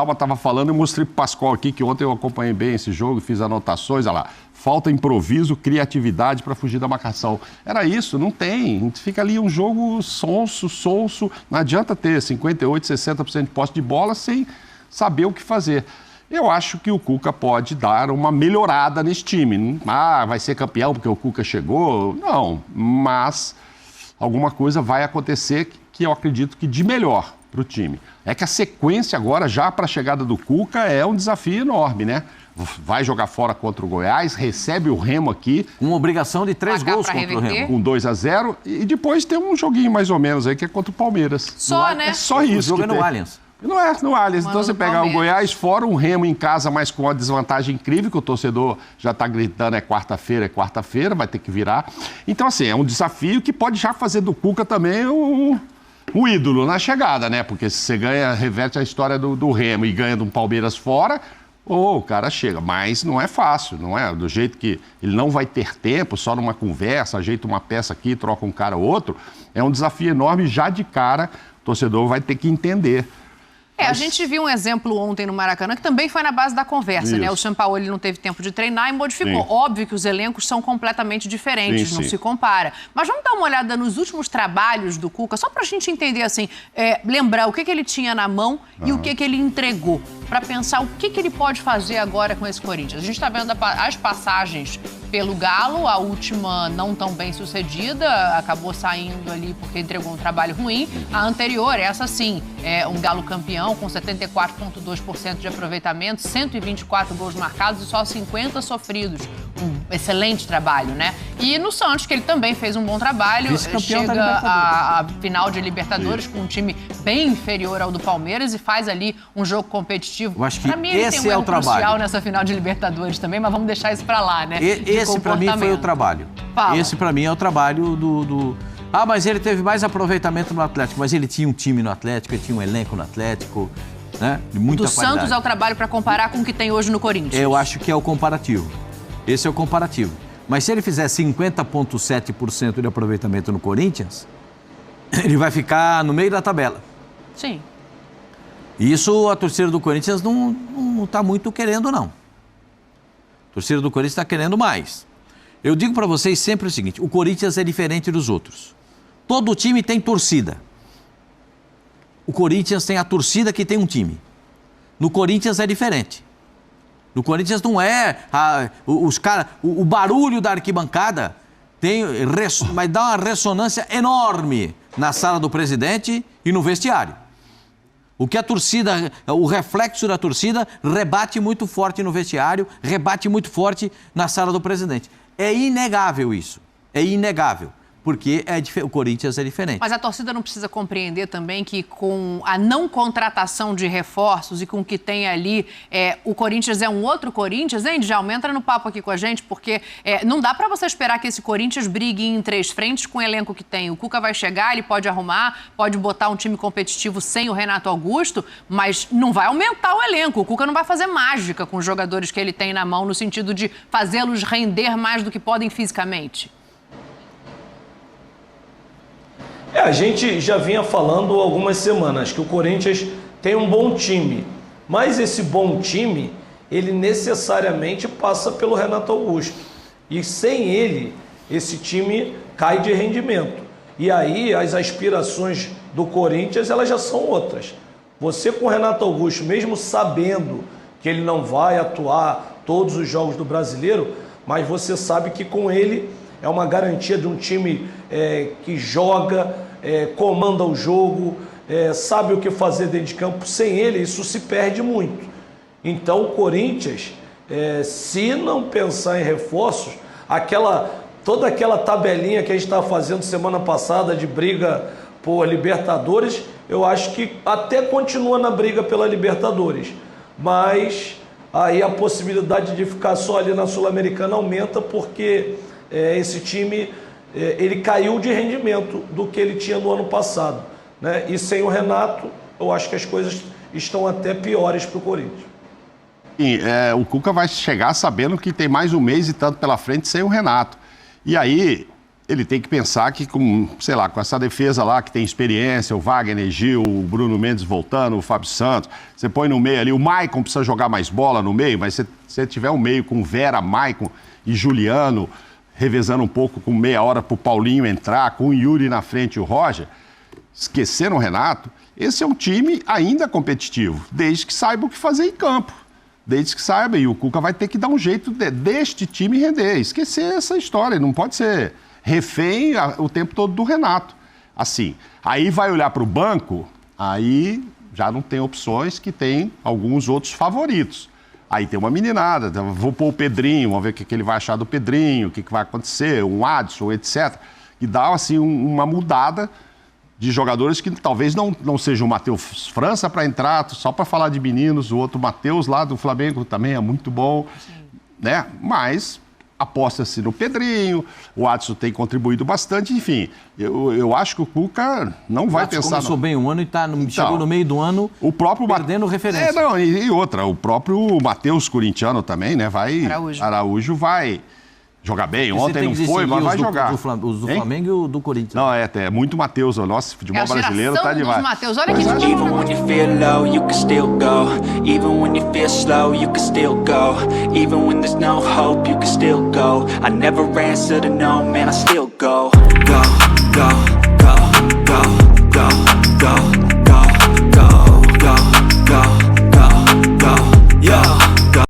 Alba estava falando, eu mostrei para o Pascoal aqui, que ontem eu acompanhei bem esse jogo, fiz anotações, olha lá. Falta improviso, criatividade para fugir da marcação. Era isso, não tem. Fica ali um jogo sonso. Não adianta ter 58%, 60% de posse de bola sem saber o que fazer. Eu acho que o Cuca pode dar uma melhorada nesse time. Ah, vai ser campeão porque o Cuca chegou? Não, mas alguma coisa vai acontecer que eu acredito que de melhor para o time. É que a sequência agora, já para a chegada do Cuca, é um desafio enorme, né? Vai jogar fora contra o Goiás, recebe o Remo aqui. Uma obrigação de 3 gols contra o Remo. Com 2-0. E depois tem um joguinho mais ou menos aí, que é contra o Palmeiras. Só, né? É só isso. O jogo é no Allianz. Não é no Allianz. Então você pegar o Goiás fora, um Remo em casa, mas com uma desvantagem incrível, que o torcedor já está gritando, é quarta-feira, vai ter que virar. Então, assim, é um desafio que pode já fazer do Cuca também um ídolo na chegada, né? Porque se você ganha, reverte a história do Remo e ganha de um Palmeiras fora, o cara chega. Mas não é fácil, não é? Do jeito que ele não vai ter tempo, só numa conversa, ajeita uma peça aqui, troca um cara ou outro, é um desafio enorme já de cara, o torcedor vai ter que entender. A gente viu um exemplo ontem no Maracanã que também foi na base da conversa, né? O Sampaoli não teve tempo de treinar e modificou. Sim. Óbvio que os elencos são completamente diferentes, não se compara. Mas vamos dar uma olhada nos últimos trabalhos do Cuca, só pra gente entender, assim, lembrar o que ele tinha na mão e o que ele entregou, para pensar o que ele pode fazer agora com esse Corinthians. A gente tá vendo as passagens pelo Galo, a última não tão bem sucedida, acabou saindo ali porque entregou um trabalho ruim. A anterior, essa sim, é um Galo campeão, com 74,2% de aproveitamento, 124 gols marcados e só 50 sofridos. Um excelente trabalho, né? E no Santos, que ele também fez um bom trabalho, chega à final de Libertadores com um time bem inferior ao do Palmeiras e faz ali um jogo competitivo. Eu acho que pra mim, ele esse tem um é o trabalho crucial nessa final de Libertadores também, mas vamos deixar isso pra lá, né? Esse pra mim foi o trabalho. Fala. Esse pra mim é o trabalho do... Ah, mas ele teve mais aproveitamento no Atlético, mas ele tinha um time no Atlético, ele tinha um elenco no Atlético, né? De muita qualidade. Do Santos é o trabalho para comparar com o que tem hoje no Corinthians. Eu acho que é o comparativo. Esse é o comparativo. Mas se ele fizer 50,7% de aproveitamento no Corinthians, ele vai ficar no meio da tabela. Sim. Isso a torcida do Corinthians não está muito querendo, não. A torcida do Corinthians está querendo mais. Eu digo para vocês sempre o seguinte, o Corinthians é diferente dos outros. Todo time tem torcida. O Corinthians tem a torcida que tem um time. No Corinthians é diferente. No Corinthians não é o barulho da arquibancada vai dar uma ressonância enorme na sala do presidente e no vestiário. O que a torcida, o reflexo da torcida rebate muito forte no vestiário, rebate muito forte na sala do presidente. É inegável isso, é inegável, porque o Corinthians é diferente. Mas a torcida não precisa compreender também que com a não contratação de reforços e com o que tem ali, o Corinthians é um outro Corinthians, hein, Djalma? Entra no papo aqui com a gente, porque não dá para você esperar que esse Corinthians brigue em 3 frentes com o elenco que tem. O Cuca vai chegar, ele pode arrumar, pode botar um time competitivo sem o Renato Augusto, mas não vai aumentar o elenco. O Cuca não vai fazer mágica com os jogadores que ele tem na mão, no sentido de fazê-los render mais do que podem fisicamente. A gente já vinha falando há algumas semanas que o Corinthians tem um bom time, mas esse bom time, ele necessariamente passa pelo Renato Augusto. E sem ele, esse time cai de rendimento. E aí as aspirações do Corinthians, elas já são outras. Você com o Renato Augusto, mesmo sabendo que ele não vai atuar todos os jogos do Brasileiro, mas você sabe que com ele é uma garantia de um time que joga, comanda o jogo, sabe o que fazer dentro de campo. Sem ele, isso se perde muito. Então, o Corinthians, se não pensar em reforços, toda aquela tabelinha que a gente estava fazendo semana passada de briga por Libertadores, eu acho que até continua na briga pela Libertadores. Mas aí a possibilidade de ficar só ali na Sul-Americana aumenta, porque esse time ele caiu de rendimento do que ele tinha no ano passado, né? E sem o Renato, eu acho que as coisas estão até piores para o Corinthians. O Cuca vai chegar sabendo que tem mais um mês e tanto pela frente sem o Renato. E aí, ele tem que pensar que com, sei lá, com essa defesa lá que tem experiência, o Wagner, Gil, o Bruno Mendes voltando, o Fábio Santos, você põe no meio ali, o Maicon precisa jogar mais bola no meio, mas se você tiver um meio com Vera, Maicon e Juliano, revezando um pouco com meia hora pro Paulinho entrar, com o Yuri na frente e o Roger, esquecendo o Renato, esse é um time ainda competitivo, desde que saiba o que fazer em campo. Desde que saiba, e o Cuca vai ter que dar um jeito deste time render, esquecer essa história, não pode ser refém o tempo todo do Renato. Assim, aí vai olhar para o banco, aí já não tem opções que tem alguns outros favoritos. Aí tem uma meninada, vou pôr o Pedrinho, vamos ver o que ele vai achar do Pedrinho, o que vai acontecer, um Adson, etc. E dá, assim, uma mudada de jogadores que talvez não seja o Matheus França para entrar, só para falar de meninos, o outro Matheus lá do Flamengo também é muito bom, né? Mas aposta-se no Pedrinho, o Adson tem contribuído bastante, enfim, eu acho que o Cuca não vai pensar... Começou bem um ano e chegou no meio do ano o próprio perdendo referência. E outra, o próprio Matheus Corintiano também, né? Araújo vai jogar bem, ontem não foi, mas vai jogar. Os do Flamengo e o do Corinthians. Não, é muito Matheus, o nosso futebol brasileiro tá demais. Matheus, olha que Even when you feel low, you can still go. Even when you feel slow, you can still go. Even when there's no hope, you can still go. I never answer to no, man, I still go.